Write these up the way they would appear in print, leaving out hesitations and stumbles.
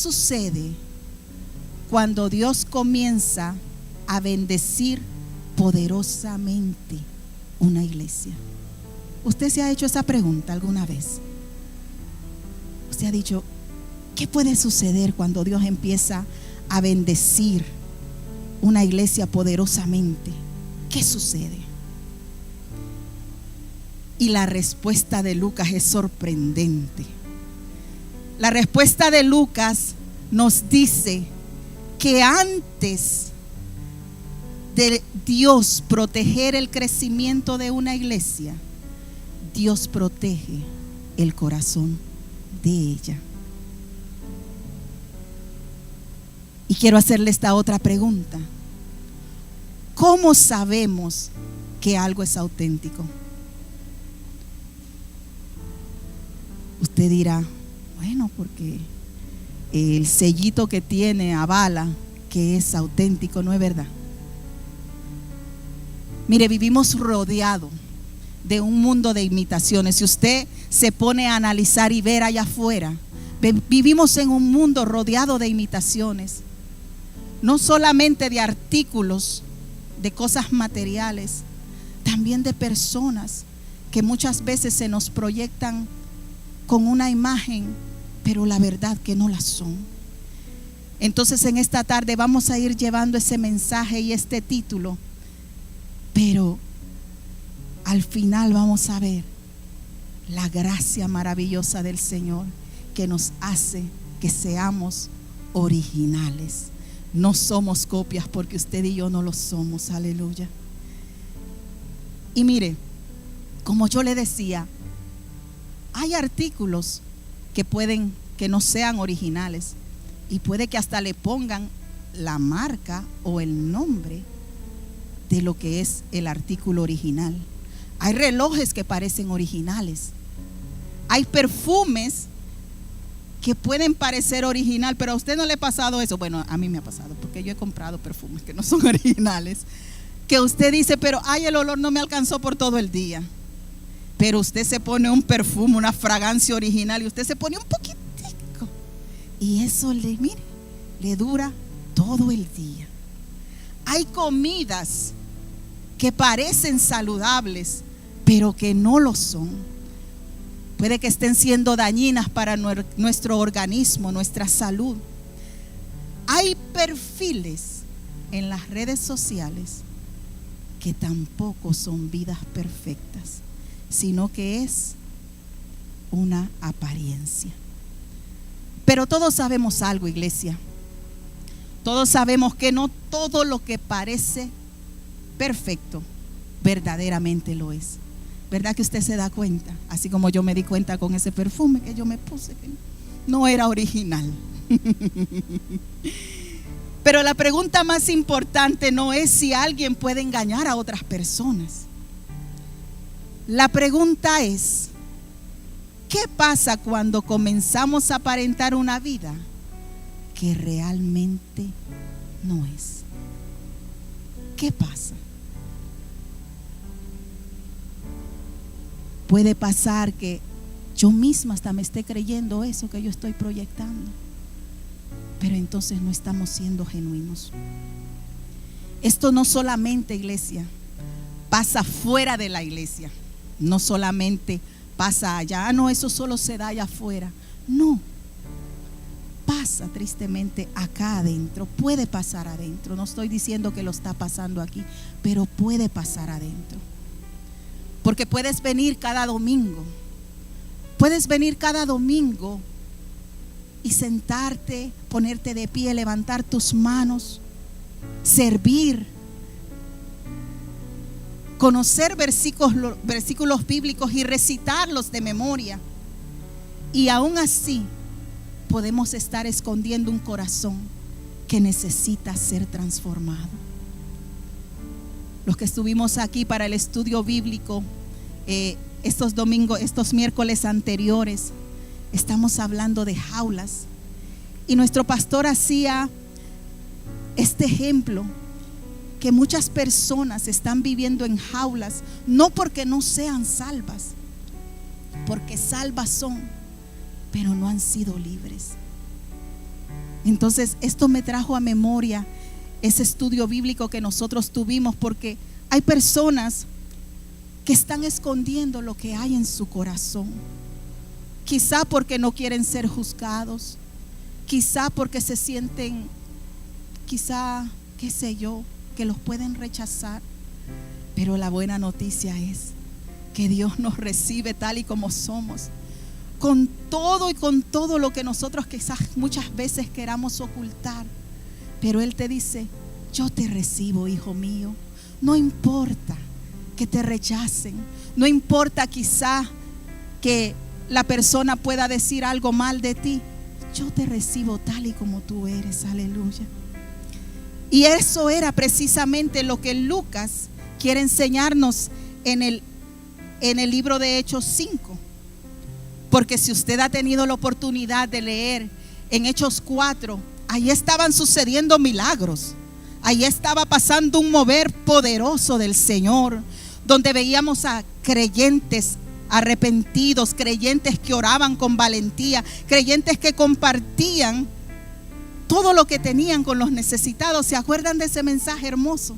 sucede cuando Dios comienza a bendecir poderosamente una iglesia? ¿Usted se ha hecho esa pregunta alguna vez? Usted ha dicho, ¿qué puede suceder cuando Dios empieza a bendecir una iglesia poderosamente? ¿Qué sucede? Y la respuesta de Lucas es sorprendente. La respuesta de Lucas nos dice que antes de Dios proteger el crecimiento de una iglesia, Dios protege el corazón de ella. Y quiero hacerle esta otra pregunta. ¿Cómo sabemos que algo es auténtico? Usted dirá, bueno, porque el sellito que tiene avala que es auténtico, ¿no es verdad? Mire, vivimos rodeados de un mundo de imitaciones. Si usted se pone a analizar y ver allá afuera, vivimos en un mundo rodeado de imitaciones. No solamente de artículos, de cosas materiales, también de personas que muchas veces se nos proyectan con una imagen, pero la verdad que no la son. Entonces en esta tarde vamos a ir llevando ese mensaje y este título, pero al final vamos a ver la gracia maravillosa del Señor que nos hace que seamos originales. No somos copias, porque usted y yo no lo somos. Aleluya. Y mire, como yo le decía, hay artículos que pueden que no sean originales, y puede que hasta le pongan la marca o el nombre de lo que es el artículo original. Hay relojes que parecen originales. Hay perfumes que pueden parecer original, pero a usted no le ha pasado eso. Bueno, a mí me ha pasado, porque yo he comprado perfumes que no son originales, que usted dice, pero ay, el olor no me alcanzó por todo el día. Pero usted se pone un perfume, una fragancia original, y usted se pone un poquitico, y eso le dura todo el día. Hay comidas que parecen saludables, pero que no lo son. Puede que estén siendo dañinas para nuestro organismo, nuestra salud. Hay perfiles en las redes sociales que tampoco son vidas perfectas, sino que es una apariencia. Pero todos sabemos algo, iglesia. Todos sabemos que no todo lo que parece perfecto verdaderamente lo es. ¿Verdad que usted se da cuenta? Así como yo me di cuenta con ese perfume que yo me puse, que no era original. Pero la pregunta más importante no es si alguien puede engañar a otras personas. La pregunta es, ¿qué pasa cuando comenzamos a aparentar una vida que realmente no es? ¿Qué pasa? Puede pasar que yo misma hasta me esté creyendo eso que yo estoy proyectando, pero entonces no estamos siendo genuinos. Esto no solamente, iglesia, pasa fuera de la iglesia. No solamente pasa allá, no, eso solo se da allá afuera. No, pasa tristemente acá adentro. Puede pasar adentro. No estoy diciendo que lo está pasando aquí, pero puede pasar adentro. Porque puedes venir cada domingo. Puedes venir cada domingo y sentarte, ponerte de pie, levantar tus manos, servir, conocer versículos bíblicos y recitarlos de memoria. Y aún así podemos estar escondiendo un corazón que necesita ser transformado. Los que estuvimos aquí para el estudio bíblico estos domingos, estos miércoles anteriores, estamos hablando de jaulas, y nuestro pastor hacía este ejemplo, que muchas personas están viviendo en jaulas, no porque no sean salvas, porque salvas son, pero no han sido libres. Entonces esto me trajo a memoria ese estudio bíblico que nosotros tuvimos, porque hay personas que están escondiendo lo que hay en su corazón. Quizá porque no quieren ser juzgados, quizá porque se sienten, quizá, qué sé yo, que los pueden rechazar. Pero la buena noticia es que Dios nos recibe tal y como somos, con todo y con todo lo que nosotros quizás muchas veces queramos ocultar. Pero Él te dice: yo te recibo, hijo mío. No importa que te rechacen, no importa quizá que la persona pueda decir algo mal de ti, yo te recibo tal y como tú eres. Aleluya. Y eso era precisamente lo que Lucas quiere enseñarnos en el libro de Hechos 5. Porque si usted ha tenido la oportunidad de leer en Hechos 4, ahí estaban sucediendo milagros. Ahí estaba pasando un mover poderoso del Señor, donde veíamos a creyentes arrepentidos, creyentes que oraban con valentía, creyentes que compartían todo lo que tenían con los necesitados. ¿Se acuerdan de ese mensaje hermoso?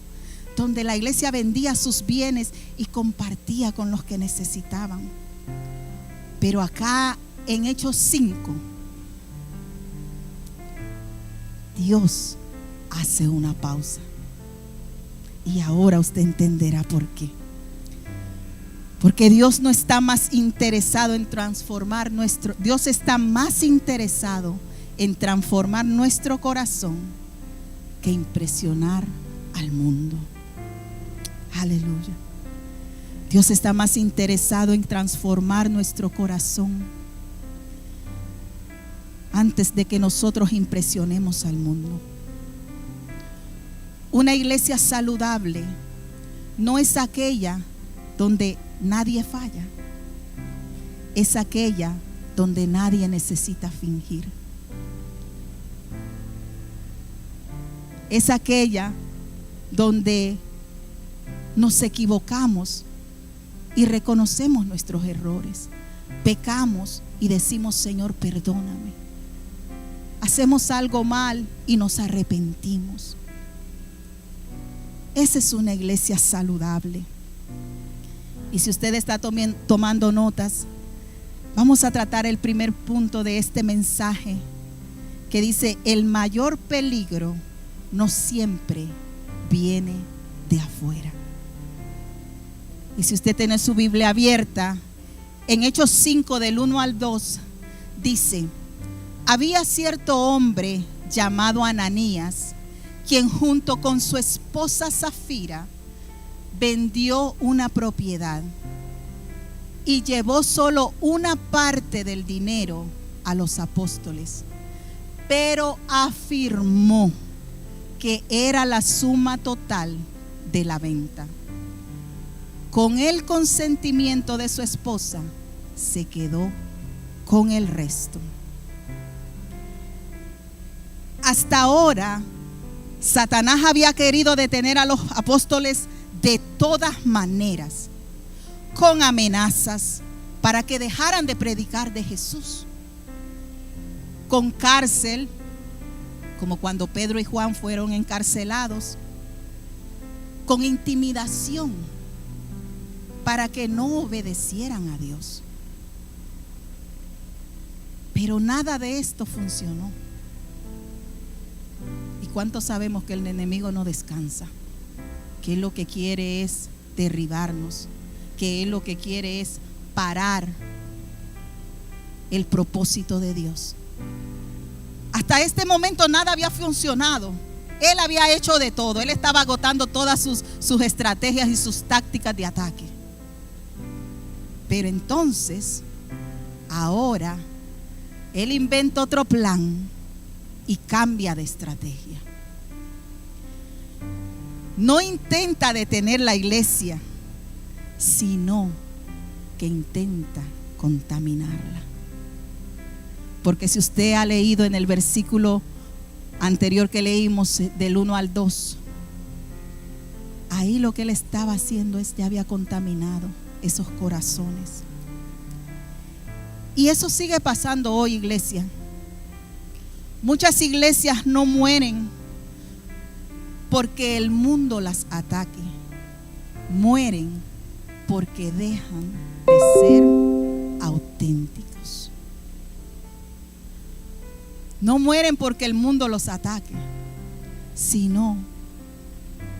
Donde la iglesia vendía sus bienes y compartía con los que necesitaban. Pero acá en Hechos 5, Dios hace una pausa. Y ahora usted entenderá por qué. Porque Dios no está más interesado en transformar Dios está más interesado en transformar nuestro corazón que impresionar al mundo. Aleluya. Dios está más interesado en transformar nuestro corazón antes de que nosotros impresionemos al mundo. Una iglesia saludable no es aquella donde nadie falla, es aquella donde nadie necesita fingir. Es aquella donde nos equivocamos y reconocemos nuestros errores, pecamos y decimos: Señor, perdóname. Hacemos algo mal y nos arrepentimos. Esa es una iglesia saludable. Y si usted está tomando notas, vamos a tratar el primer punto de este mensaje, que dice: el mayor peligro no siempre viene de afuera. Y si usted tiene su Biblia abierta, en Hechos 5 del 1 al 2 dice: había cierto hombre llamado Ananías, quien junto con su esposa Zafira vendió una propiedad y llevó solo una parte del dinero a los apóstoles, pero afirmó que era la suma total de la venta. Con el consentimiento de su esposa, se quedó con el resto. Hasta ahora, Satanás había querido detener a los apóstoles de todas maneras, con amenazas para que dejaran de predicar de Jesús, con cárcel, como cuando Pedro y Juan fueron encarcelados, con intimidación para que no obedecieran a Dios. Pero nada de esto funcionó. ¿Y cuántos sabemos que el enemigo no descansa? Que él lo que quiere es derribarnos, que él lo que quiere es parar el propósito de Dios. Hasta este momento nada había funcionado. Él había hecho de todo. Él estaba agotando todas sus estrategias y sus tácticas de ataque. Pero entonces, ahora, él inventa otro plan y cambia de estrategia. No intenta detener la iglesia, sino que intenta contaminarla. Porque si usted ha leído en el versículo anterior que leímos, del 1 al 2, ahí lo que él estaba haciendo es, ya había contaminado esos corazones. Y eso sigue pasando hoy, iglesia. Muchas iglesias no mueren porque el mundo las ataque. Mueren porque dejan de ser auténticos. No mueren porque el mundo los ataque, sino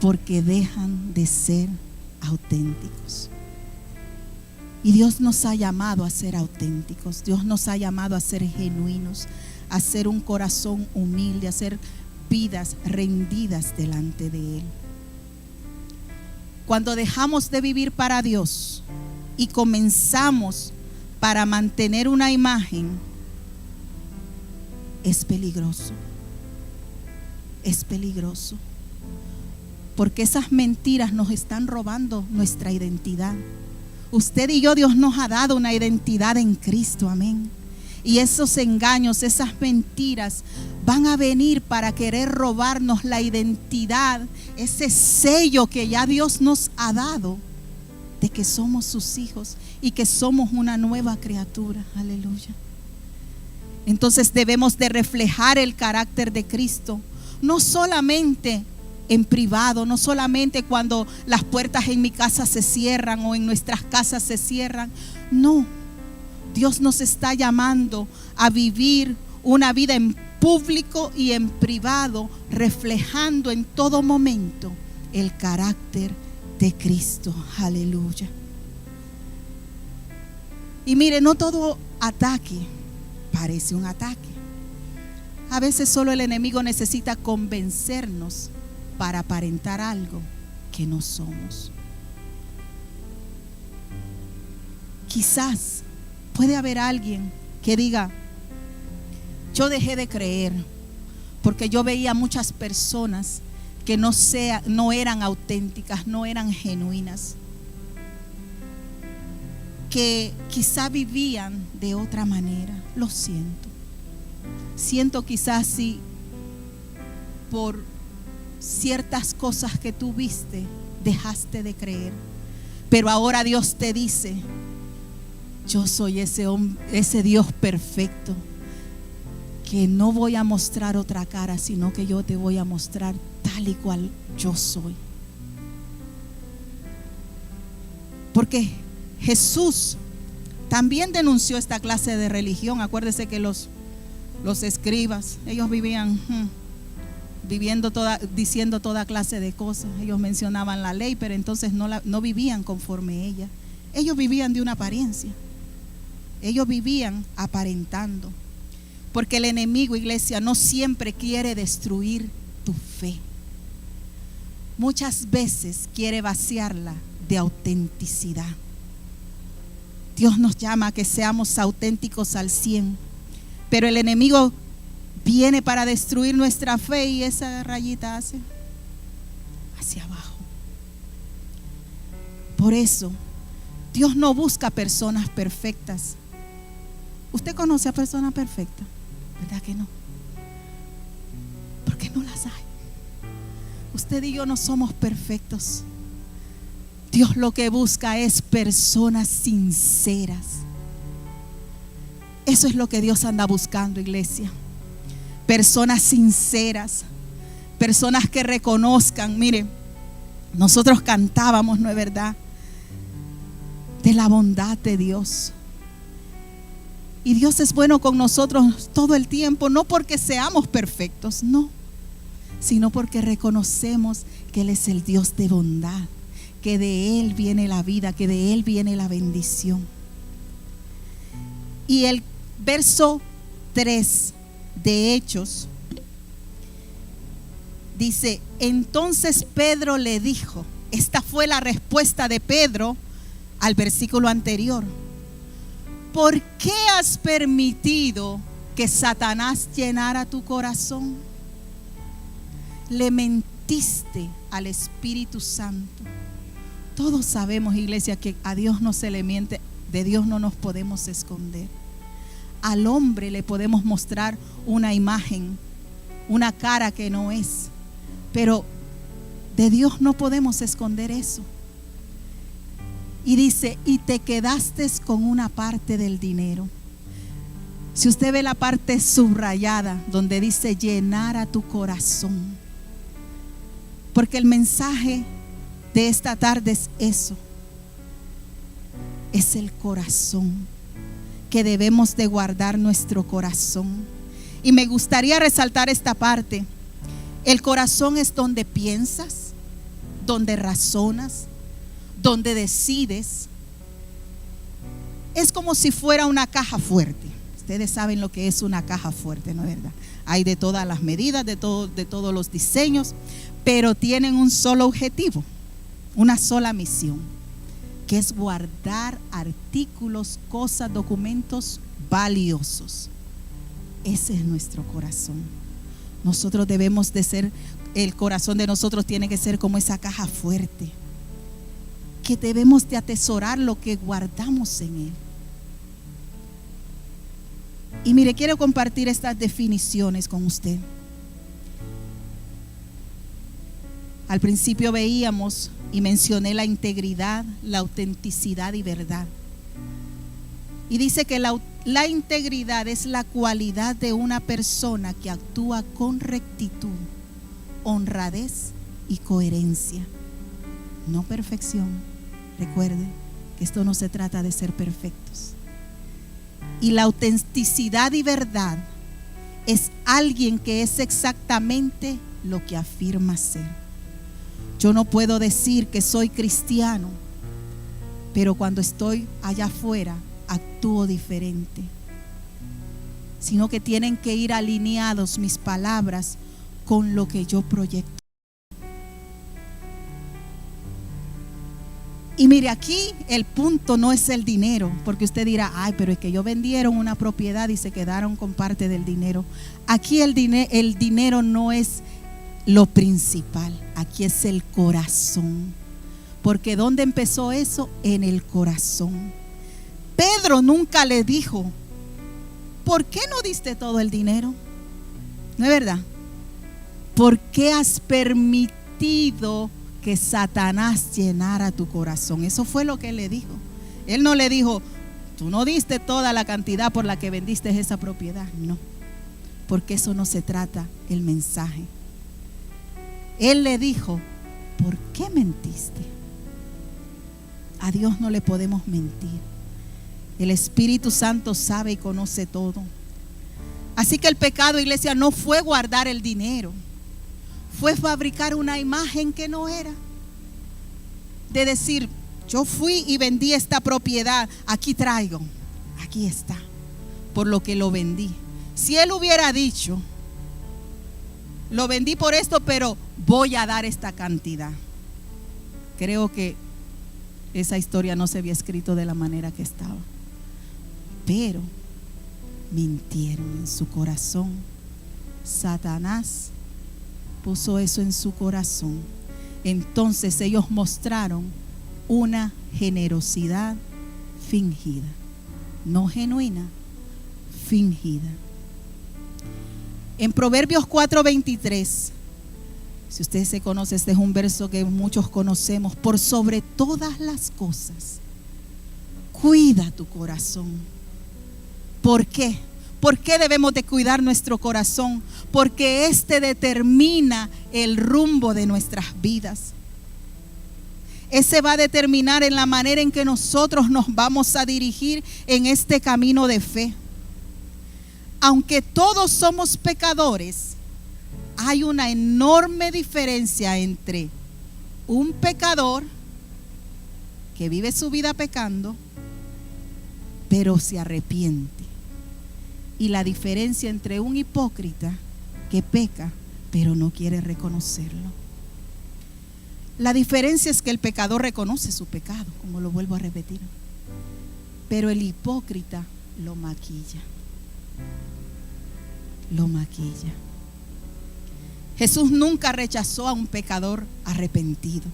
porque dejan de ser auténticos. Y Dios nos ha llamado a ser auténticos. Dios nos ha llamado a ser genuinos, a ser un corazón humilde, a ser vidas rendidas delante de Él. Cuando dejamos de vivir para Dios y comenzamos para mantener una imagen, es peligroso. Es peligroso. Porque esas mentiras nos están robando nuestra identidad. Usted y yo, Dios nos ha dado una identidad en Cristo, amén. Y esos engaños, esas mentiras van a venir para querer robarnos la identidad, ese sello que ya Dios nos ha dado de que somos sus hijos y que somos una nueva criatura. Aleluya. Entonces debemos de reflejar el carácter de Cristo, no solamente en privado, no solamente cuando las puertas en mi casa se cierran o en nuestras casas se cierran. No, Dios nos está llamando a vivir una vida en público y en privado, reflejando en todo momento el carácter de Cristo. Aleluya. Y mire, no todo ataque parece un ataque. A veces solo el enemigo necesita convencernos para aparentar algo que no somos. Quizás puede haber alguien que diga: yo dejé de creer porque yo veía muchas personas que no eran auténticas, no eran genuinas, que quizá vivían de otra manera. Lo siento quizás si por ciertas cosas que tú viste dejaste de creer, pero ahora Dios te dice: yo soy ese Dios perfecto, que no voy a mostrar otra cara, sino que yo te voy a mostrar tal y cual yo soy. Porque Jesús también denunció esta clase de religión. Acuérdese que los escribas, ellos vivían diciendo toda clase de cosas. Ellos mencionaban la ley, pero entonces no vivían conforme ella. Ellos vivían de una apariencia. Ellos vivían aparentando. Porque el enemigo, iglesia, no siempre quiere destruir tu fe. Muchas veces quiere vaciarla de autenticidad. Dios nos llama a que seamos auténticos al 100%, pero el enemigo viene para destruir nuestra fe y esa rayita hace hacia abajo. Por eso Dios no busca personas perfectas. ¿Usted conoce a personas perfectas? ¿Verdad que no? Porque no las hay. Usted y yo no somos perfectos. Dios lo que busca es personas sinceras. Eso es lo que Dios anda buscando, iglesia. Personas sinceras, personas que reconozcan. Mire, nosotros cantábamos, ¿no es verdad?, de la bondad de Dios. Y Dios es bueno con nosotros todo el tiempo, no porque seamos perfectos, no, sino porque reconocemos que Él es el Dios de bondad, que de Él viene la vida, que de Él viene la bendición. Y el verso 3 de Hechos dice: entonces Pedro le dijo, esta fue la respuesta de Pedro al versículo anterior: ¿por qué has permitido que Satanás llenara tu corazón? Le mentiste al Espíritu Santo. Todos sabemos, iglesia, que a Dios no se le miente, de Dios no nos podemos esconder. Al hombre le podemos mostrar una imagen, una cara que no es, pero de Dios no podemos esconder eso. Y dice: y te quedaste con una parte del dinero. Si usted ve la parte subrayada donde dice llenar a tu corazón, porque el mensaje de esta tarde es eso, es el corazón, que debemos de guardar nuestro corazón. Y me gustaría resaltar esta parte. El corazón es donde piensas, donde razonas, donde decides. Es como si fuera una caja fuerte. Ustedes saben lo que es una caja fuerte, ¿no es verdad? Hay de todas las medidas, de todos los diseños, pero tienen un solo objetivo, una sola misión, que es guardar artículos, cosas, documentos valiosos. Ese es nuestro corazón. Nosotros debemos de ser, el corazón de nosotros tiene que ser como esa caja fuerte, que debemos de atesorar lo que guardamos en él. Y mire, quiero compartir estas definiciones con usted. Al principio veíamos y mencioné la integridad, la autenticidad y verdad. Y dice que la integridad es la cualidad de una persona que actúa con rectitud, honradez y coherencia. No perfección. Recuerde que esto no se trata de ser perfectos. Y la autenticidad y verdad es alguien que es exactamente lo que afirma ser. Yo no puedo decir que soy cristiano, pero cuando estoy allá afuera actúo diferente. Sino que tienen que ir alineados mis palabras con lo que yo proyecto. Y mire, aquí el punto no es el dinero, porque usted dirá, ay, pero es que ellos vendieron una propiedad y se quedaron con parte del dinero. Aquí el dinero no es lo principal, aquí es el corazón. Porque ¿dónde empezó eso? En el corazón. Pedro nunca le dijo, ¿por qué no diste todo el dinero? ¿No es verdad? ¿Por qué has permitido que Satanás llenara tu corazón? Eso fue lo que él le dijo. Él no le dijo, tú no diste toda la cantidad por la que vendiste esa propiedad. No, porque eso no se trata el mensaje. Él le dijo, ¿por qué mentiste? A Dios no le podemos mentir. El Espíritu Santo sabe y conoce todo. Así que el pecado, iglesia, no fue guardar el dinero, fue fabricar una imagen que no era. De decir, yo fui y vendí esta propiedad, aquí traigo, aquí está, por lo que lo vendí. Si él hubiera dicho, lo vendí por esto, pero voy a dar esta cantidad, creo que esa historia no se había escrito de la manera que estaba. Pero mintieron en su corazón. Satanás puso eso en su corazón. Entonces ellos mostraron una generosidad fingida, no genuina, fingida. En Proverbios 4:23, si usted se conoce, este es un verso que muchos conocemos. Por sobre todas las cosas, cuida tu corazón. ¿Por qué? ¿Por qué debemos de cuidar nuestro corazón? Porque este determina el rumbo de nuestras vidas. Ese va a determinar en la manera en que nosotros nos vamos a dirigir en este camino de fe. Aunque todos somos pecadores, hay una enorme diferencia entre un pecador que vive su vida pecando, pero se arrepiente, y la diferencia entre un hipócrita que peca, pero no quiere reconocerlo. La diferencia es que el pecador reconoce su pecado, como lo vuelvo a repetir, pero el hipócrita lo maquilla. Lo maquilla. Jesús nunca rechazó a un pecador arrepentido,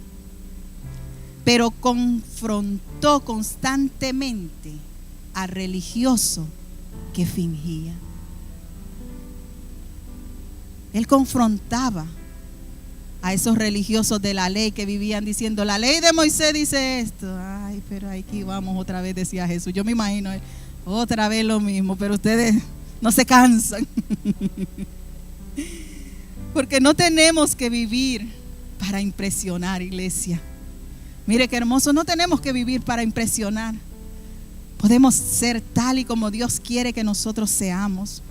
pero confrontó constantemente al religioso que fingía. Él confrontaba a esos religiosos de la ley que vivían diciendo, la ley de Moisés dice esto. Ay, pero aquí vamos otra vez, decía Jesús. Yo me imagino, Otra vez lo mismo, pero ustedes no se cansan. Porque no tenemos que vivir para impresionar, iglesia. Mire qué hermoso, no tenemos que vivir para impresionar. Podemos ser tal y como Dios quiere que nosotros seamos.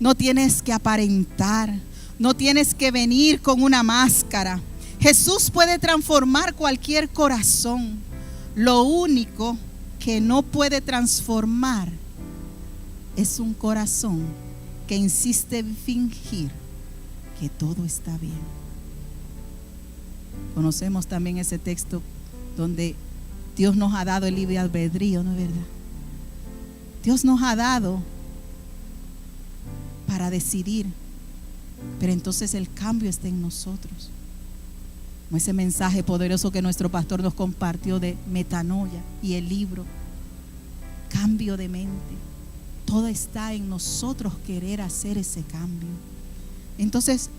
No tienes que aparentar, no tienes que venir con una máscara. Jesús puede transformar cualquier corazón. Lo único que no puede transformar es un corazón que insiste en fingir que todo está bien. Conocemos también ese texto donde Dios nos ha dado el libre albedrío, ¿no es verdad? Dios nos ha dado para decidir, pero entonces el cambio está en nosotros. Como ese mensaje poderoso que nuestro pastor nos compartió de metanoia y el libro, cambio de mente. Todo está en nosotros querer hacer ese cambio. Entonces,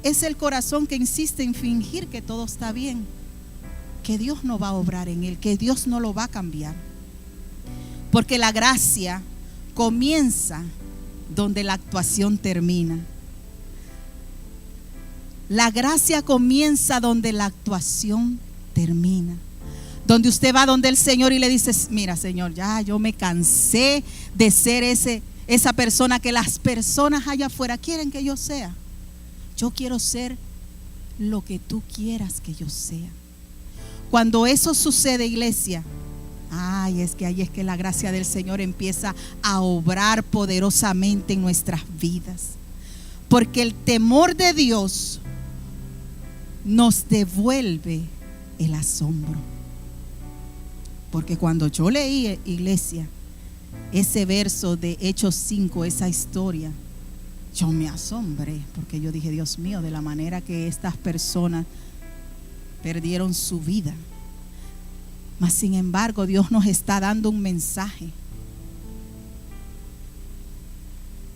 es el corazón que insiste en fingir que todo está bien, que Dios no va a obrar en él, que Dios no lo va a cambiar. Porque la gracia comienza donde la actuación termina. La gracia comienza donde la actuación termina. Donde usted va donde el Señor y le dice: mira, Señor, ya yo me cansé de ser esa persona que las personas allá afuera quieren que yo sea. Yo quiero ser lo que tú quieras que yo sea. Cuando eso sucede, iglesia, es que ahí es que la gracia del Señor empieza a obrar poderosamente en nuestras vidas. Porque el temor de Dios nos devuelve el asombro. Porque cuando yo leí, iglesia, ese verso de Hechos 5, esa historia, yo me asombré, porque yo dije: Dios mío, de la manera que estas personas perdieron su vida. Mas sin embargo, Dios nos está dando un mensaje.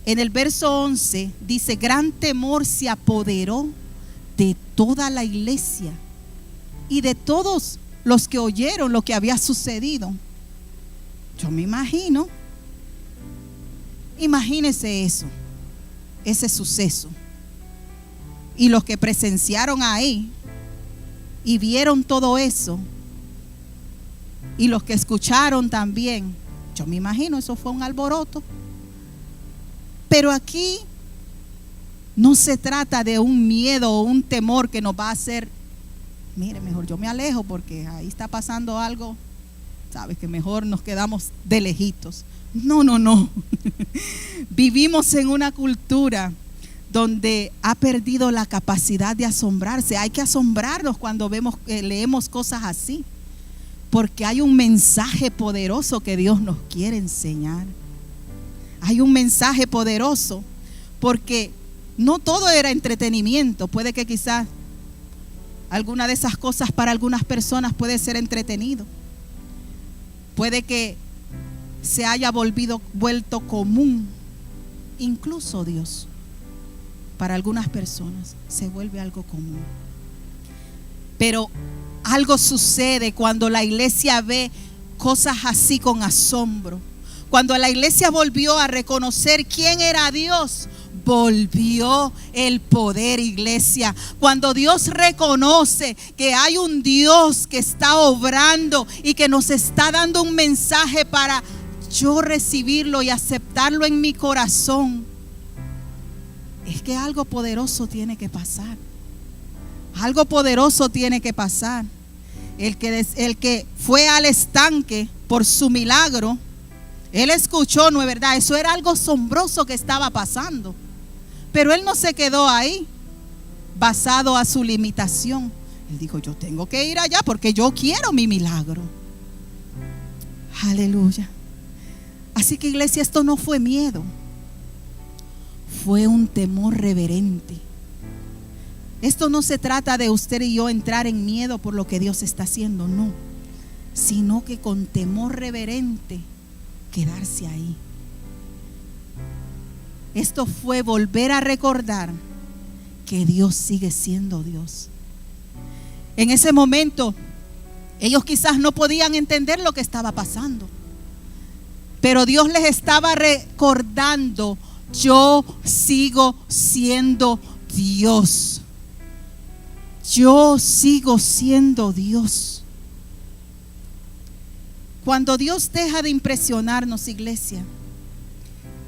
En el verso 11 dice: gran temor se apoderó de toda la iglesia y de todos los que oyeron lo que había sucedido. Yo me imagínese eso, ese suceso, y los que presenciaron ahí y vieron todo eso, y los que escucharon también. Yo me imagino, eso fue un alboroto. Pero aquí no se trata de un miedo o un temor que nos va a hacer: mire, mejor yo me alejo porque ahí está pasando algo, sabes, que mejor nos quedamos de lejitos. No. Vivimos en una cultura donde ha perdido la capacidad de asombrarse. Hay que asombrarnos cuando leemos cosas así, porque hay un mensaje poderoso que Dios nos quiere enseñar. Hay un mensaje poderoso, porque no todo era entretenimiento. Puede que quizás alguna de esas cosas para algunas personas puede ser entretenido. Puede que se haya vuelto común. Incluso Dios, para algunas personas, se vuelve algo común. Pero algo sucede cuando la iglesia ve cosas así con asombro. Cuando la iglesia volvió a reconocer quién era Dios, volvió el poder, iglesia. Cuando Dios reconoce que hay un Dios que está obrando y que nos está dando un mensaje para yo recibirlo y aceptarlo en mi corazón, es que algo poderoso tiene que pasar. Algo poderoso tiene que pasar. El que fue al estanque por su milagro, él escuchó, ¿no es verdad? Eso era algo asombroso que estaba pasando. Pero él no se quedó ahí, basado a su limitación. Él dijo: yo tengo que ir allá porque yo quiero mi milagro. Aleluya. Así que, iglesia, esto no fue miedo, fue un temor reverente. Esto no se trata de usted y yo entrar en miedo por lo que Dios está haciendo, no, sino que con temor reverente quedarse ahí. Esto fue volver a recordar que Dios sigue siendo Dios. En ese momento ellos quizás no podían entender lo que estaba pasando. Pero Dios les estaba recordando: yo sigo siendo Dios. Yo sigo siendo Dios. Cuando Dios deja de impresionarnos, iglesia,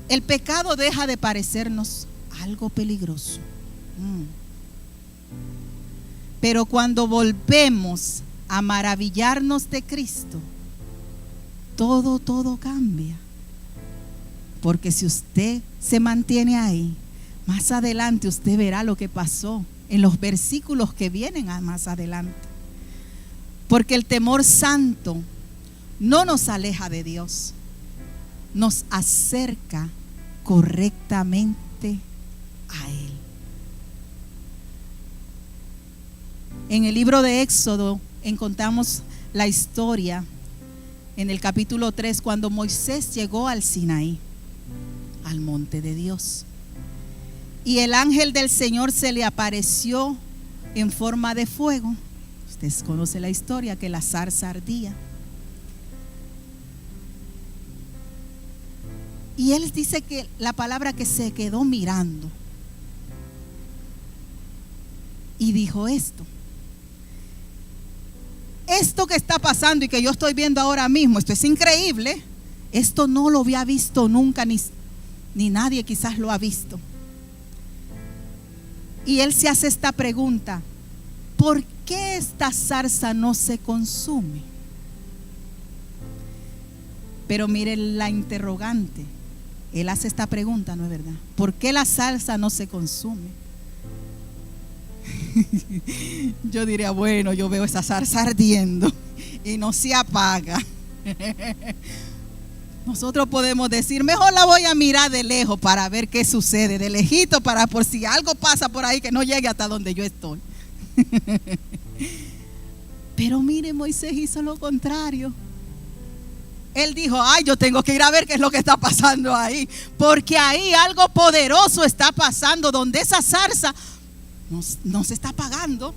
el pecado deja de parecernos algo peligroso. Pero cuando volvemos a maravillarnos de Cristo, todo cambia. Porque si usted se mantiene ahí, más adelante usted verá lo que pasó en los versículos que vienen más adelante. Porque el temor santo no nos aleja de Dios, nos acerca correctamente a Él. En el libro de Éxodo encontramos la historia en el capítulo 3, cuando Moisés llegó al Sinaí, al monte de Dios, y el ángel del Señor se le apareció en forma de fuego. Ustedes conocen la historia, que la zarza ardía. Y él dice que la palabra que se quedó mirando y dijo esto: esto que está pasando y que yo estoy viendo ahora mismo, esto es increíble. Esto no lo había visto nunca, ni nadie quizás lo ha visto. Y él se hace esta pregunta: ¿por qué esta zarza no se consume? Pero miren la interrogante. Él hace esta pregunta, ¿no es verdad? ¿Por qué la zarza no se consume? Yo diría, bueno, yo veo esa zarza ardiendo y no se apaga. Nosotros podemos decir, mejor la voy a mirar de lejos para ver qué sucede, de lejito, para por si algo pasa por ahí que no llegue hasta donde yo estoy. Pero mire, Moisés hizo lo contrario. Él dijo: ay, yo tengo que ir a ver qué es lo que está pasando ahí, porque ahí algo poderoso está pasando, donde esa zarza no se está apagando.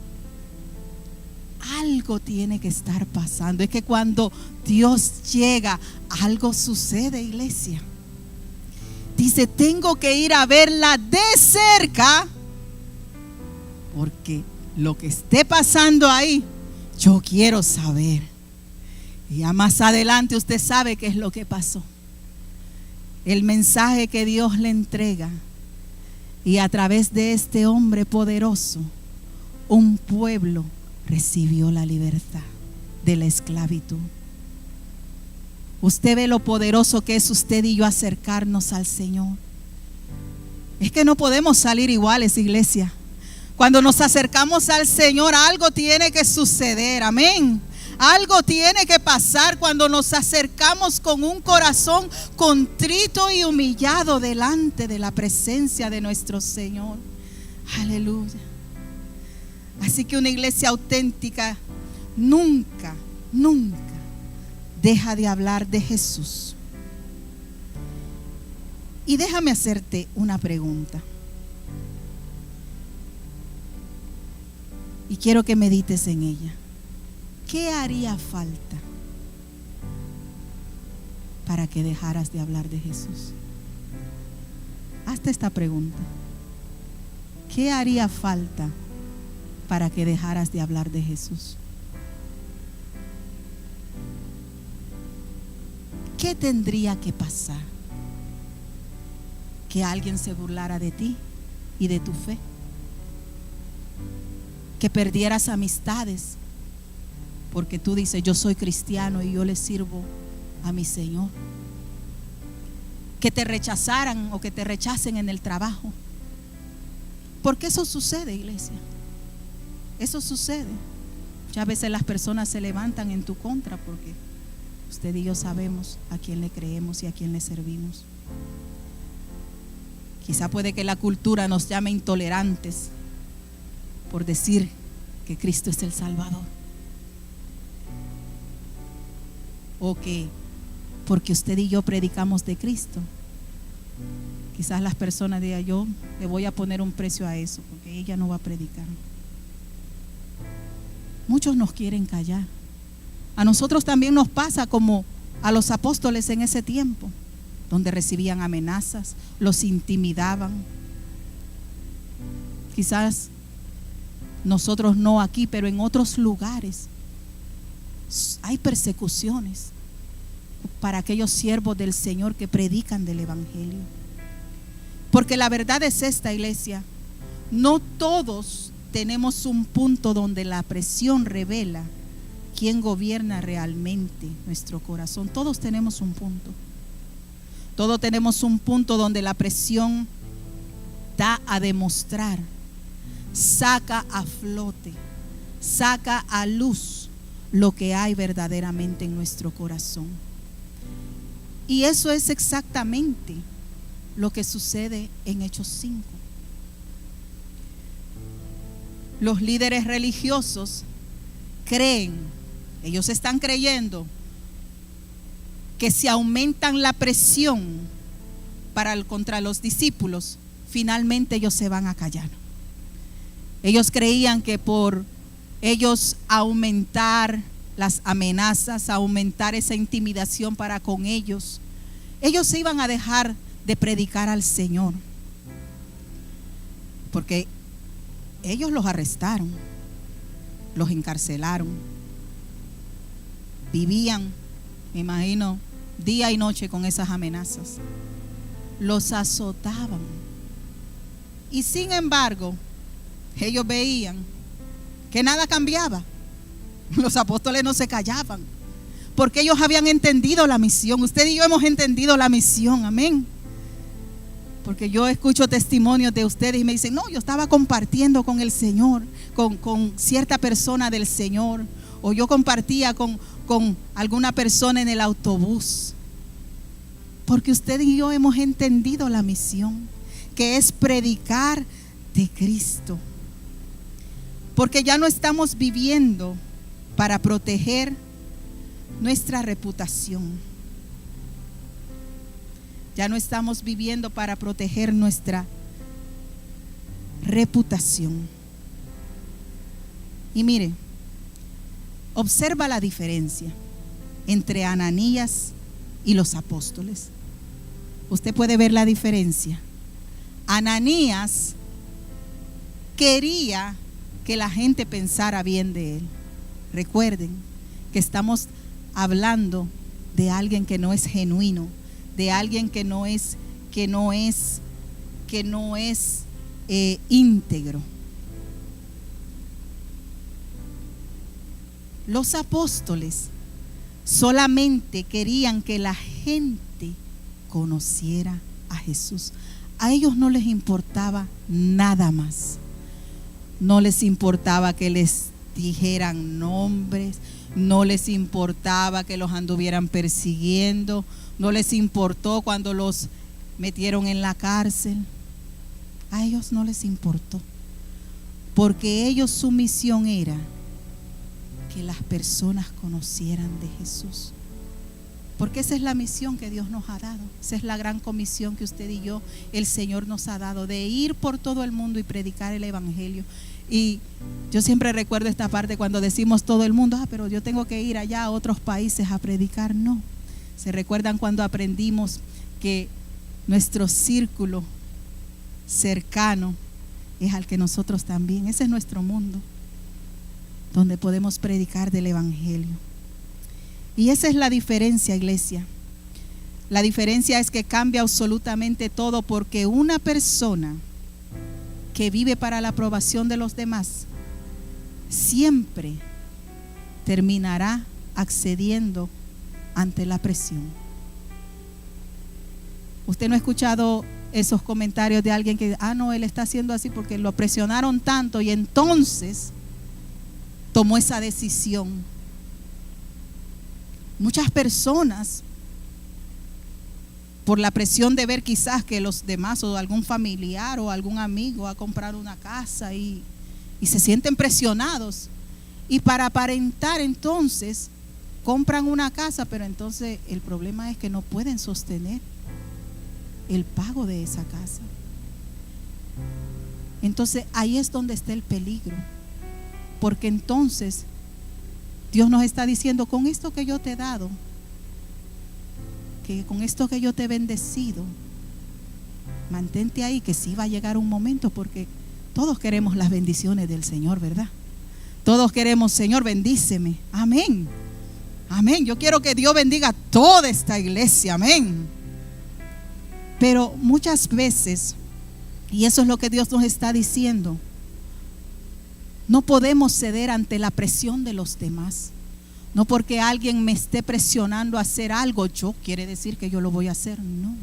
Algo tiene que estar pasando. Es que cuando Dios llega, algo sucede, iglesia. Dice: tengo que ir a verla de cerca, porque lo que esté pasando ahí, yo quiero saber. Y ya más adelante usted sabe qué es lo que pasó. El mensaje que Dios le entrega, y a través de este hombre poderoso, un pueblo recibió la libertad de la esclavitud. Usted ve lo poderoso que es usted y yo acercarnos al Señor. Es que no podemos salir iguales, iglesia. Cuando nos acercamos al Señor, algo tiene que suceder, amén. Algo tiene que pasar cuando nos acercamos con un corazón contrito y humillado delante de la presencia de nuestro Señor. Aleluya. Así que una iglesia auténtica nunca deja de hablar de Jesús. Y déjame hacerte una pregunta. Y quiero que medites en ella. ¿Qué haría falta para que dejaras de hablar de Jesús? Hazte esta pregunta. ¿Qué haría falta para que dejaras de hablar de Jesús? ¿Qué tendría que pasar? ¿Que alguien se burlara de ti y de tu fe? ¿Que perdieras amistades porque tú dices: yo soy cristiano y yo le sirvo a mi Señor? Que te rechazaran o que te rechacen en el trabajo. Porque eso sucede, iglesia. Eso sucede. Muchas veces las personas se levantan en tu contra, porque usted y yo sabemos a quién le creemos y a quién le servimos. Quizá puede que la cultura nos llame intolerantes por decir que Cristo es el Salvador. O que porque usted y yo predicamos de Cristo, quizás las personas digan: yo le voy a poner un precio a eso, porque ella no va a predicar. Muchos nos quieren callar. A nosotros también nos pasa como a los apóstoles en ese tiempo, donde recibían amenazas, los intimidaban. Quizás nosotros no aquí, pero en otros lugares hay persecuciones para aquellos siervos del Señor que predican del Evangelio. Porque la verdad es esta, iglesia: no todos tenemos un punto donde la presión revela quién gobierna realmente nuestro corazón. Todos tenemos un punto. Todos tenemos un punto donde la presión da a demostrar, saca a flote, saca a luz lo que hay verdaderamente en nuestro corazón. Y eso es exactamente lo que sucede en Hechos 5. Los líderes religiosos creen, ellos están creyendo que si aumentan la presión contra los discípulos, finalmente ellos se van a callar. Ellos creían que por ellos aumentar las amenazas, aumentar esa intimidación para con ellos se iban a dejar de predicar al Señor, porque ellos los arrestaron, los encarcelaron, vivían, me imagino, día y noche con esas amenazas, los azotaban, y sin embargo ellos veían que nada cambiaba. Los apóstoles no se callaban, porque ellos habían entendido la misión. Usted y yo hemos entendido la misión, amén. Porque yo escucho testimonios de ustedes y me dicen: no, yo estaba compartiendo con el Señor, con cierta persona del Señor, o yo compartía con alguna persona en el autobús. Porque usted y yo hemos entendido la misión, que es predicar de Cristo. Porque ya no estamos viviendo para proteger nuestra reputación. Ya no estamos viviendo para proteger nuestra reputación. Y mire, observa la diferencia entre Ananías y los apóstoles. Usted puede ver la diferencia. Ananías quería que la gente pensara bien de él. Recuerden que estamos hablando de alguien que no es genuino, de alguien que no es íntegro. Los apóstoles solamente querían que la gente conociera a Jesús. A ellos no les importaba nada más. No les importaba que les dijeran nombres, no les importaba que los anduvieran persiguiendo, no les importó cuando los metieron en la cárcel. A ellos no les importó, porque ellos, su misión era que las personas conocieran de Jesús. Porque esa es la misión que Dios nos ha dado. Esa es la gran comisión que usted y yo, el Señor nos ha dado, de ir por todo el mundo y predicar el Evangelio. Y yo siempre recuerdo esta parte cuando decimos todo el mundo: pero yo tengo que ir allá a otros países a predicar. No, se recuerdan cuando aprendimos que nuestro círculo cercano es al que nosotros también, ese es nuestro mundo, donde podemos predicar del Evangelio. Y esa es la diferencia, iglesia. La diferencia es que cambia absolutamente todo, porque una persona que vive para la aprobación de los demás siempre terminará accediendo ante la presión. Usted no ha escuchado esos comentarios de alguien que no, él está haciendo así porque lo presionaron tanto y entonces tomó esa decisión. Muchas personas, por la presión de ver quizás que los demás o algún familiar o algún amigo ha comprado una casa y se sienten presionados, y para aparentar entonces compran una casa, pero entonces el problema es que no pueden sostener el pago de esa casa. Entonces ahí es donde está el peligro, porque entonces Dios nos está diciendo: con esto que yo te he dado, que con esto que yo te he bendecido, mantente ahí, que sí va a llegar un momento, porque todos queremos las bendiciones del Señor, ¿verdad? Todos queremos, Señor, bendíceme. Amén. Amén. Yo quiero que Dios bendiga toda esta iglesia. Amén. Pero muchas veces, y eso es lo que Dios nos está diciendo, no podemos ceder ante la presión de los demás. No porque alguien me esté presionando a hacer algo, yo quiere decir que yo lo voy a hacer. No.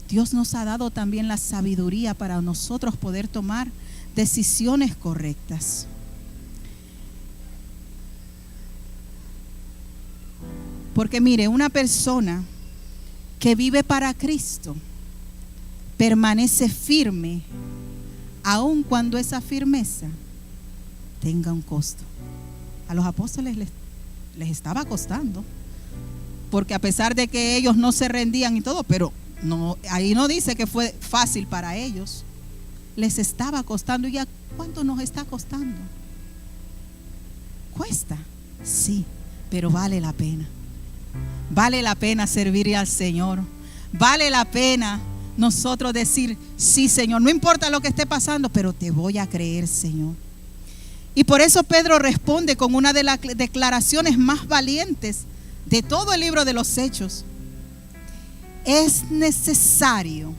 Dios nos ha dado también la sabiduría para nosotros poder tomar decisiones correctas. Porque mire, una persona que vive para Cristo permanece firme, aun cuando esa firmeza tenga un costo. A los apóstoles les estaba costando, porque a pesar de que ellos no se rendían y todo, pero no, ahí no dice que fue fácil para ellos. Les estaba costando. ¿Y ya cuánto nos está costando? ¿Cuesta? Sí, pero vale la pena. Vale la pena servir al Señor. Vale la pena nosotros decir, sí, Señor, no importa lo que esté pasando, pero te voy a creer, Señor. Y por eso Pedro responde con una de las declaraciones más valientes de todo el libro de los Hechos. Es necesario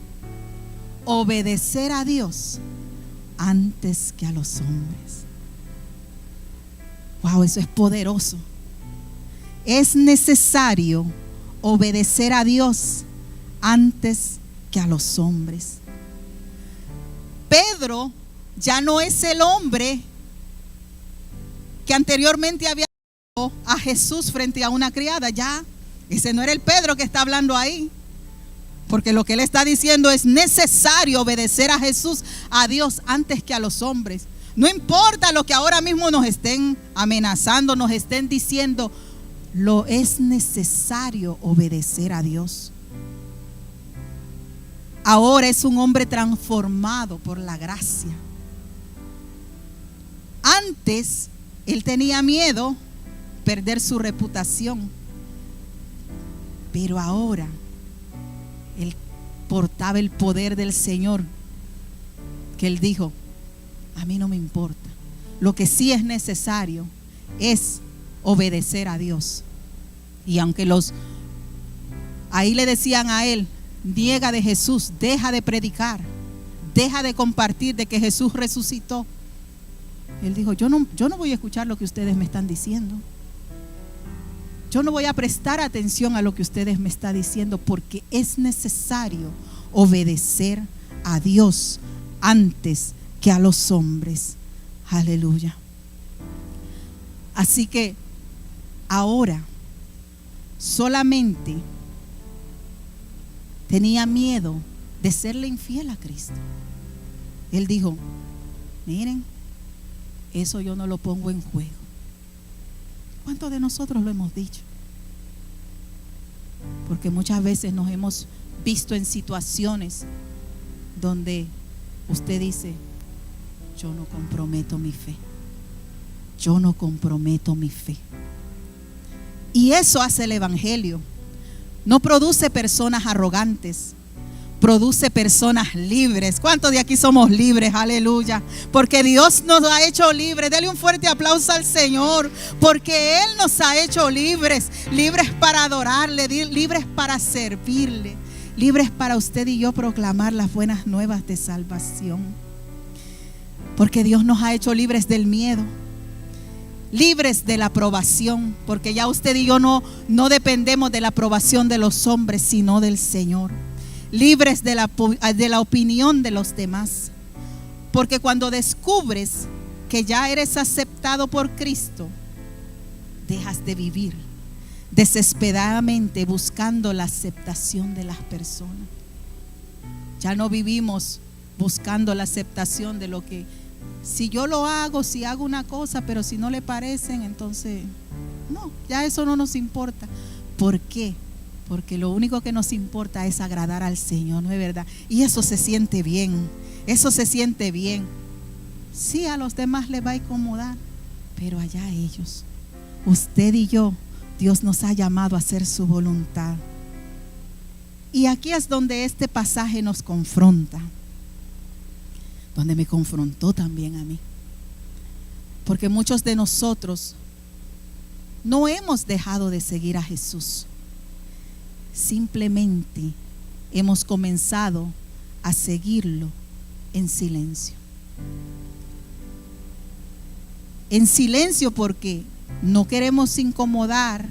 obedecer a Dios antes que a los hombres. Wow, eso es poderoso. Es necesario obedecer a Dios antes que a los hombres. Pedro ya no es el hombre que anteriormente había visto a Jesús frente a una criada. Ya, ese no era el Pedro que está hablando ahí. Porque lo que él está diciendo es necesario obedecer a Jesús, a Dios, antes que a los hombres. No importa lo que ahora mismo nos estén amenazando, nos estén diciendo, lo es necesario obedecer a Dios. Ahora es un hombre transformado por la gracia. Antes él tenía miedo perder su reputación, pero ahora él portaba el poder del Señor, que él dijo, a mí no me importa. Lo que sí es necesario es obedecer a Dios. Y aunque ahí le decían a él, niega de Jesús, deja de predicar, deja de compartir de que Jesús resucitó, él dijo, yo no voy a escuchar lo que ustedes me están diciendo. Yo no voy a prestar atención a lo que ustedes me están diciendo, porque es necesario obedecer a Dios antes que a los hombres. Aleluya. Así que ahora solamente tenía miedo de serle infiel a Cristo. Él dijo, miren, eso yo no lo pongo en juego. ¿Cuántos de nosotros lo hemos dicho? Porque muchas veces nos hemos visto en situaciones donde usted dice, yo no comprometo mi fe. Yo no comprometo mi fe. Y eso hace el Evangelio. No produce personas arrogantes, produce personas libres. ¿Cuántos de aquí somos libres? Aleluya. Porque Dios nos ha hecho libres. Dele un fuerte aplauso al Señor, porque Él nos ha hecho libres. Libres para adorarle, libres para servirle, libres para usted y yo proclamar las buenas nuevas de salvación. Porque Dios nos ha hecho libres del miedo, libres de la aprobación, porque ya usted y yo no dependemos de la aprobación de los hombres, sino del Señor. Libres de la opinión de los demás, porque cuando descubres que ya eres aceptado por Cristo, dejas de vivir desesperadamente buscando la aceptación de las personas. Ya no vivimos buscando la aceptación de lo que, si yo lo hago, si hago una cosa, pero si no le parecen, entonces no, ya eso no nos importa. ¿Por qué? Porque lo único que nos importa es agradar al Señor, ¿no es verdad? Y eso se siente bien, eso se siente bien. Sí, a los demás les va a incomodar, pero allá ellos. Usted y yo, Dios nos ha llamado a hacer su voluntad. Y aquí es donde este pasaje nos confronta, donde me confrontó también a mí. Porque muchos de nosotros no hemos dejado de seguir a Jesús. Simplemente hemos comenzado a seguirlo en silencio. En silencio porque no queremos incomodar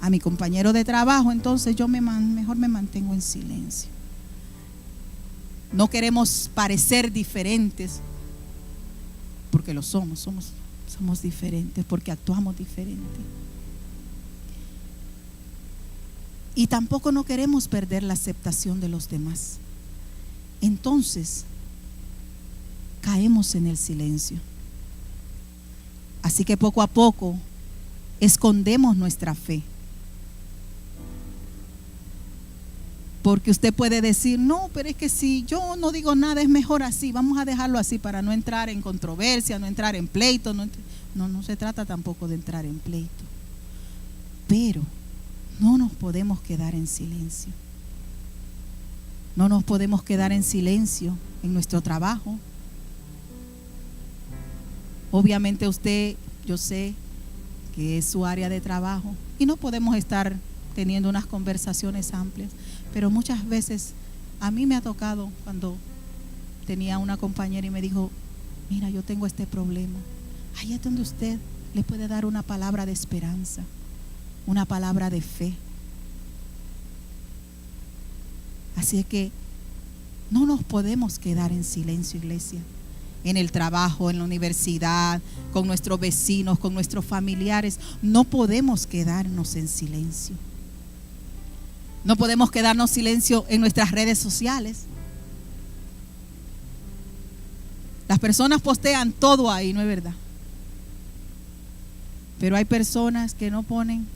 a mi compañero de trabajo, entonces yo mejor me mantengo en silencio. No queremos parecer diferentes, porque lo somos diferentes, porque actuamos diferente. Y tampoco no queremos perder la aceptación de los demás. Entonces, caemos en el silencio. Así que poco a poco escondemos nuestra fe. Porque usted puede decir, no, pero es que si yo no digo nada es mejor así, vamos a dejarlo así para no entrar en controversia, no entrar en pleito. No se trata tampoco de entrar en pleito. Pero no nos podemos quedar en silencio. No nos podemos quedar en silencio en nuestro trabajo. Obviamente usted, yo sé que es su área de trabajo y no podemos estar teniendo unas conversaciones amplias, pero muchas veces a mí me ha tocado cuando tenía una compañera y me dijo, mira, yo tengo este problema. Ahí es donde usted le puede dar una palabra de esperanza, una palabra de fe. Así es que no nos podemos quedar en silencio, iglesia. En el trabajo, en la universidad, con nuestros vecinos, con nuestros familiares, no podemos quedarnos en silencio. No podemos quedarnos en silencio en nuestras redes sociales. Las personas postean todo ahí, ¿no es verdad? Pero hay personas que no ponen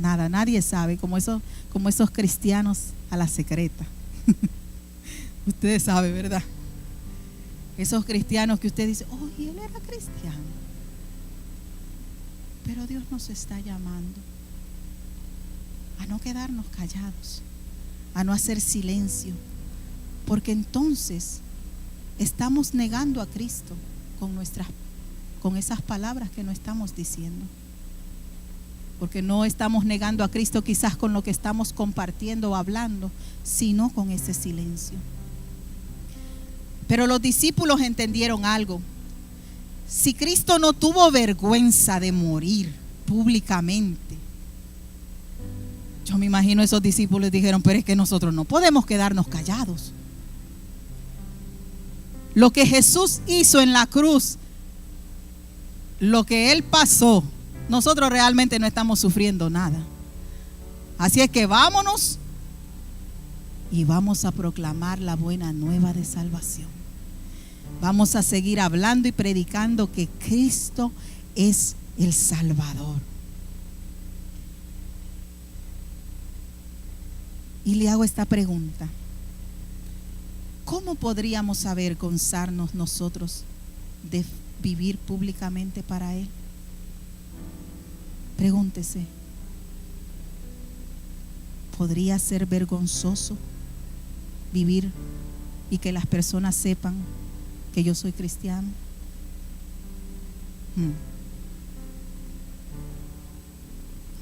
nada, nadie sabe, como esos cristianos a la secreta. Ustedes saben, ¿verdad? Esos cristianos que usted dice, oh, y él era cristiano. Pero Dios nos está llamando a no quedarnos callados, a no hacer silencio, porque entonces estamos negando a Cristo con esas palabras que no estamos diciendo. Porque no estamos negando a Cristo quizás con lo que estamos compartiendo o hablando, sino con ese silencio. Pero los discípulos entendieron algo. Si Cristo no tuvo vergüenza de morir públicamente, yo me imagino esos discípulos dijeron, pero es que nosotros no podemos quedarnos callados. Lo que Jesús hizo en la cruz, lo que Él pasó, nosotros realmente no estamos sufriendo nada. Así es que vámonos y vamos a proclamar la buena nueva de salvación. Vamos a seguir hablando y predicando que Cristo es el Salvador. Y le hago esta pregunta: ¿cómo podríamos avergonzarnos nosotros de vivir públicamente para Él? Pregúntese, ¿podría ser vergonzoso vivir y que las personas sepan que yo soy cristiano?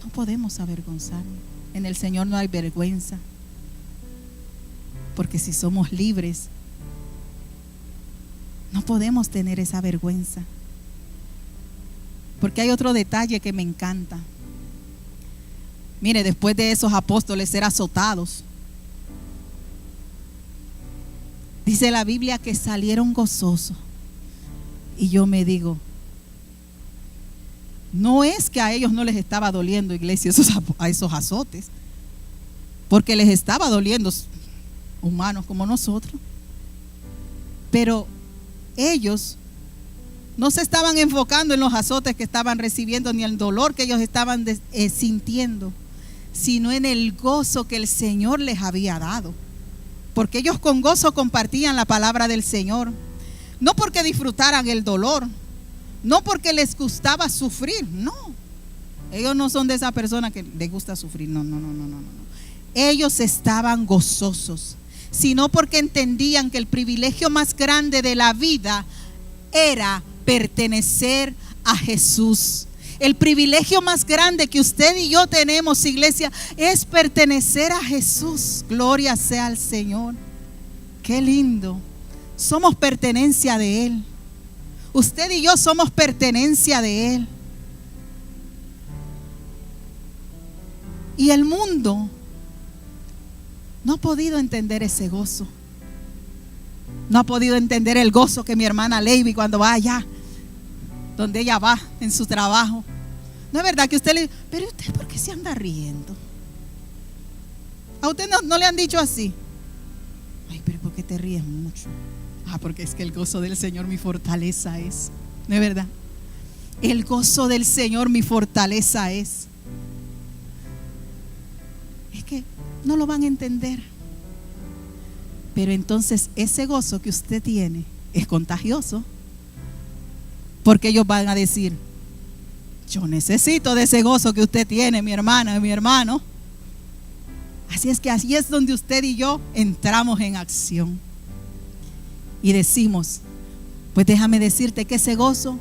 No podemos avergonzarnos. En el Señor no hay vergüenza, porque si somos libres, no podemos tener esa vergüenza. Porque hay otro detalle que me encanta. Mire, después de esos apóstoles ser azotados, dice la Biblia que salieron gozosos. Y yo me digo, no es que a ellos no les estaba doliendo, iglesia, a esos azotes, porque les estaba doliendo, humanos como nosotros. Pero ellos no se estaban enfocando en los azotes que estaban recibiendo, ni el dolor que ellos estaban sintiendo, sino en el gozo que el Señor les había dado. Porque ellos con gozo compartían la palabra del Señor. No porque disfrutaran el dolor, no porque les gustaba sufrir, no. Ellos no son de esa persona que les gusta sufrir, no. ellos estaban gozosos, sino porque entendían que el privilegio más grande de la vida era pertenecer a Jesús. El privilegio más grande que usted y yo tenemos, iglesia, es pertenecer a Jesús. Gloria sea al Señor. Qué lindo. Somos pertenencia de Él. Usted y yo somos pertenencia de Él. Y el mundo no ha podido entender ese gozo. No ha podido entender el gozo que mi hermana Leiby cuando va allá, donde ella va en su trabajo. No es verdad que usted le dice, pero usted ¿por qué se anda riendo? A usted no le han dicho así. Ay, pero ¿por qué te ríes mucho? Porque es que el gozo del Señor mi fortaleza es. ¿No es verdad? El gozo del Señor mi fortaleza es. Es que no lo van a entender. Pero entonces ese gozo que usted tiene es contagioso. Porque ellos van a decir, yo necesito de ese gozo que usted tiene, mi hermana, mi hermano. Así es que así es donde usted y yo entramos en acción. Y decimos, pues déjame decirte que ese gozo,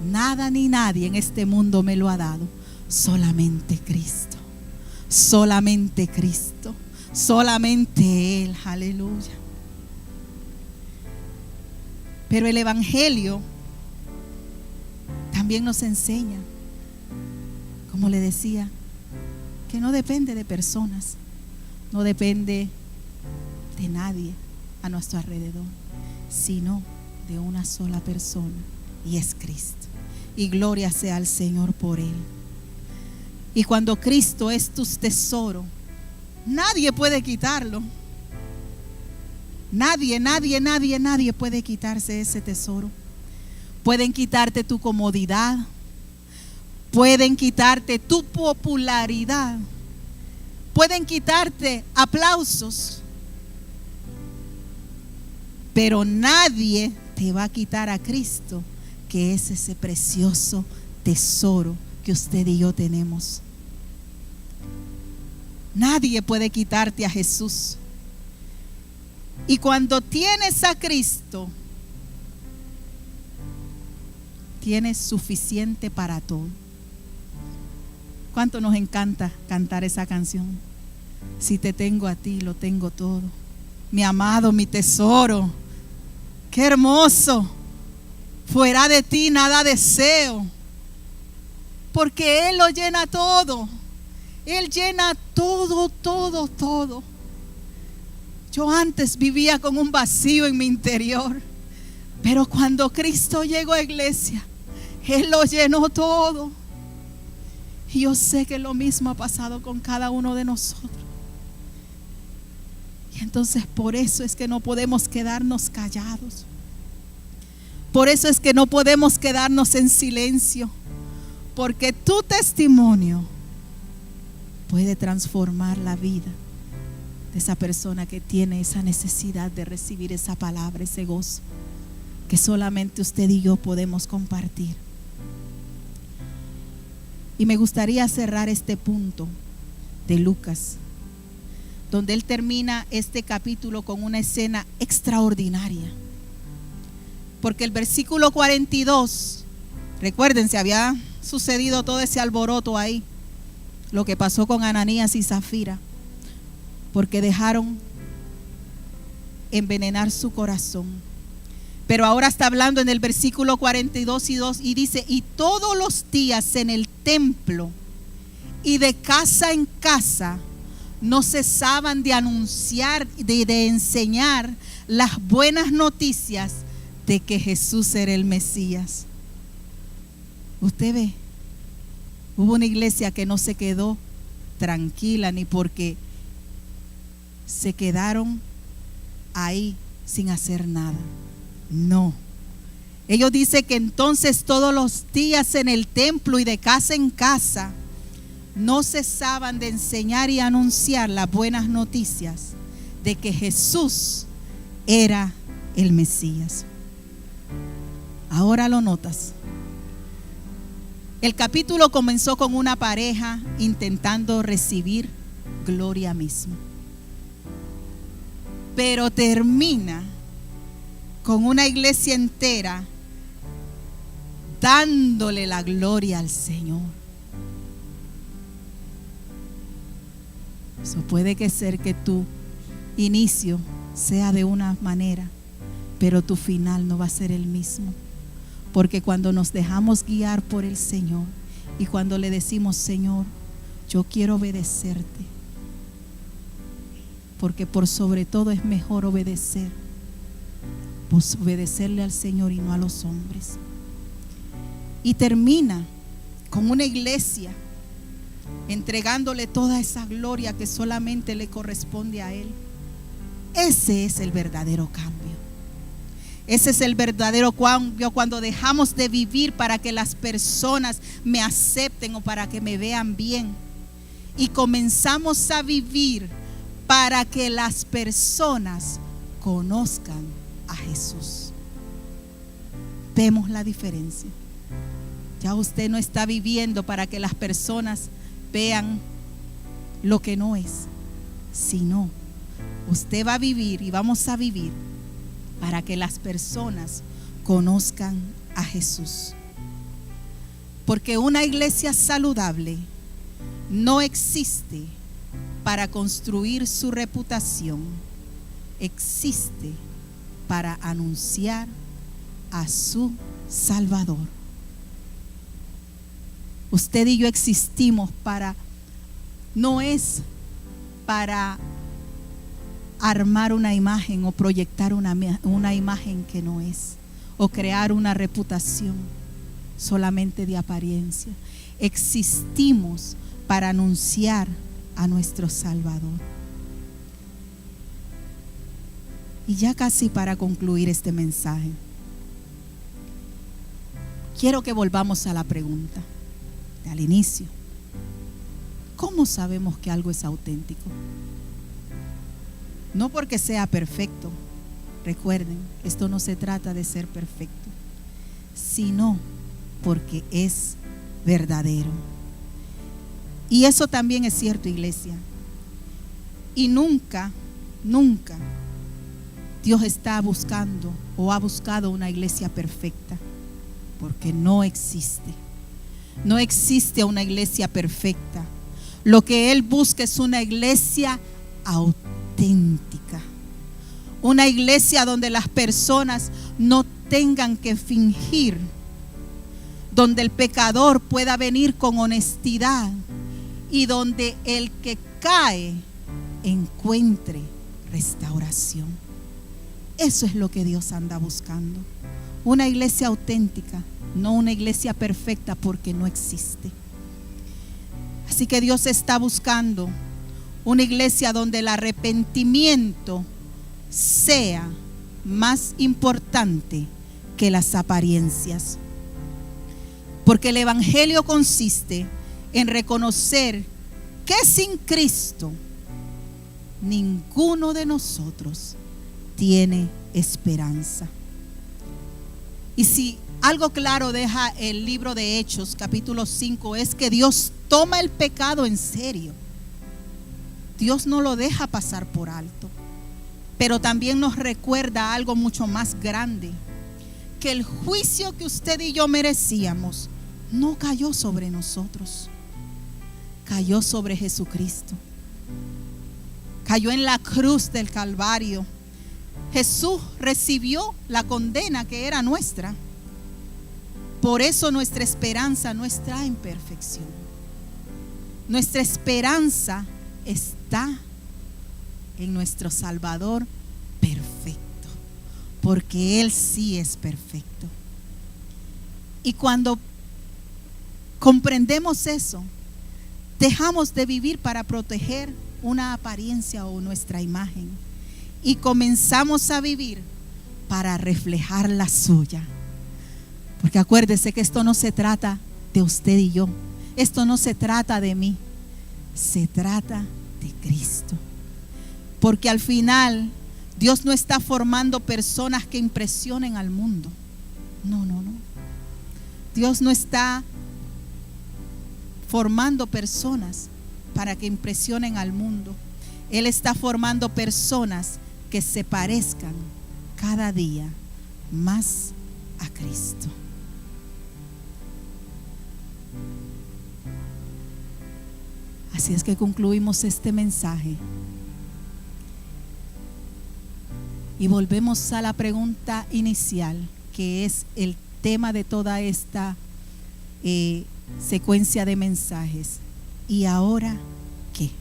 nada ni nadie en este mundo me lo ha dado. Solamente Cristo. Solamente Cristo. Solamente Él. Aleluya. Pero el Evangelio también nos enseña, como le decía, que no depende de personas, no depende de nadie a nuestro alrededor, sino de una sola persona, y es Cristo. Y gloria sea al Señor por Él. Y cuando Cristo es tu tesoro, nadie puede quitarlo. Nadie puede quitarse ese tesoro. Pueden quitarte tu comodidad, pueden quitarte tu popularidad, pueden quitarte aplausos, pero nadie te va a quitar a Cristo, que es ese precioso tesoro que usted y yo tenemos. Nadie puede quitarte a Jesús. Y cuando tienes a Cristo, tienes suficiente para todo. ¿Cuánto nos encanta cantar esa canción? Si te tengo a ti, lo tengo todo. Mi amado, mi tesoro. Qué hermoso. Fuera de ti nada deseo. Porque Él lo llena todo. Él llena todo, todo, todo. Yo antes vivía con un vacío en mi interior. Pero cuando Cristo llegó a iglesia, Él lo llenó todo. Y yo sé que lo mismo ha pasado con cada uno de nosotros. Y entonces por eso es que no podemos quedarnos callados. Por eso es que no podemos quedarnos en silencio. Porque tu testimonio puede transformar la vida de esa persona que tiene esa necesidad de recibir esa palabra, ese gozo que solamente usted y yo podemos compartir. Y me gustaría cerrar este punto de Lucas, donde él termina este capítulo con una escena extraordinaria. Porque el versículo 42, recuerden, se había sucedido todo ese alboroto ahí, lo que pasó con Ananías y Zafira, porque dejaron envenenar su corazón. Pero ahora está hablando en el versículo 42 y dice, y todos los días en el templo y de casa en casa no cesaban de anunciar, de enseñar las buenas noticias de que Jesús era el Mesías. Usted ve, hubo una iglesia que no se quedó tranquila ni porque se quedaron ahí sin hacer nada. No. Ellos dicen que entonces todos los días en el templo y de casa en casa no cesaban de enseñar y anunciar las buenas noticias de que Jesús era el Mesías. Ahora lo notas. El capítulo comenzó con una pareja intentando recibir gloria misma. Pero termina con una iglesia entera dándole la gloria al Señor. Eso puede que ser que tu inicio sea de una manera, pero tu final no va a ser el mismo. Porque cuando nos dejamos guiar por el Señor y cuando le decimos: Señor, yo quiero obedecerte, porque por sobre todo es mejor obedecerle al Señor y no a los hombres. Y termina con una iglesia entregándole toda esa gloria que solamente le corresponde a Él. Ese es el verdadero cambio. Ese es el verdadero cambio, cuando dejamos de vivir para que las personas me acepten o para que me vean bien, y comenzamos a vivir para que las personas conozcan a Jesús. Vemos la diferencia. Ya usted no está viviendo para que las personas vean lo que no es, sino usted va a vivir y vamos a vivir para que las personas conozcan a Jesús. Porque una iglesia saludable no existe para construir su reputación, existe para anunciar a su Salvador. Usted y yo existimos no es para armar una imagen o proyectar una imagen que no es, o crear una reputación solamente de apariencia. Existimos para anunciar a nuestro Salvador. Y ya casi para concluir este mensaje, quiero que volvamos a la pregunta al inicio. ¿Cómo sabemos que algo es auténtico? No porque sea perfecto. Recuerden, esto no se trata de ser perfecto, sino porque es verdadero. Y eso también es cierto, iglesia. Y nunca Dios está buscando o ha buscado una iglesia perfecta, porque no existe. No existe una iglesia perfecta. Lo que Él busca es una iglesia auténtica. Una iglesia donde las personas no tengan que fingir, donde el pecador pueda venir con honestidad y donde el que cae encuentre restauración. Eso es lo que Dios anda buscando. Una iglesia auténtica, no una iglesia perfecta, porque no existe. Así que Dios está buscando una iglesia donde el arrepentimiento sea más importante que las apariencias. Porque el evangelio consiste en reconocer que sin Cristo ninguno de nosotros tiene esperanza. Y si algo claro deja el libro de Hechos capítulo 5, es que Dios toma el pecado en serio. Dios no lo deja pasar por alto. Pero también nos recuerda algo mucho más grande: que el juicio que usted y yo merecíamos no cayó sobre nosotros, cayó sobre Jesucristo. Cayó en la cruz del Calvario. Jesús recibió la condena que era nuestra. Por eso nuestra esperanza no está en perfección. Nuestra esperanza está en nuestro Salvador perfecto, porque Él sí es perfecto. Y cuando comprendemos eso, dejamos de vivir para proteger una apariencia o nuestra imagen y comenzamos a vivir para reflejar la suya. Porque acuérdese que esto no se trata de usted y yo, esto no se trata de mí, se trata de Cristo. Porque al final Dios no está formando personas que impresionen al mundo. No. Dios no está formando personas para que impresionen al mundo. Él está formando personas que se parezcan cada día más a Cristo. Así es que concluimos este mensaje y volvemos a la pregunta inicial, que es el tema de toda esta secuencia de mensajes. ¿Y ahora qué?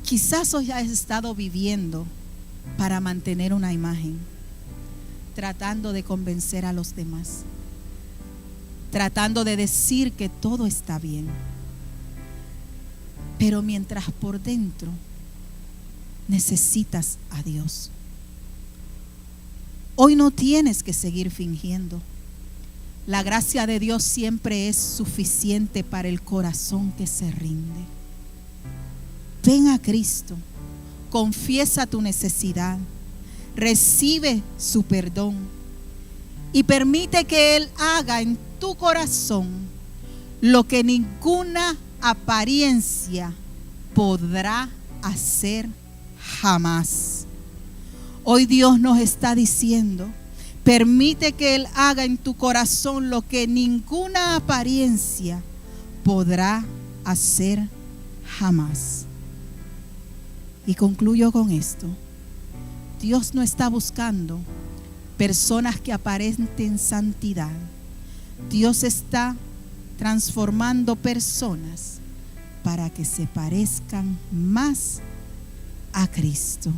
Quizás hoy has estado viviendo para mantener una imagen, tratando de convencer a los demás, tratando de decir que todo está bien, pero mientras por dentro necesitas a Dios. Hoy no tienes que seguir fingiendo. La gracia de Dios siempre es suficiente para el corazón que se rinde. Ven a Cristo, confiesa tu necesidad, recibe su perdón y permite que Él haga en tu corazón lo que ninguna apariencia podrá hacer jamás. Hoy Dios nos está diciendo: permite que Él haga en tu corazón lo que ninguna apariencia podrá hacer jamás. Y concluyo con esto: Dios no está buscando personas que aparenten santidad. Dios está transformando personas para que se parezcan más a Cristo.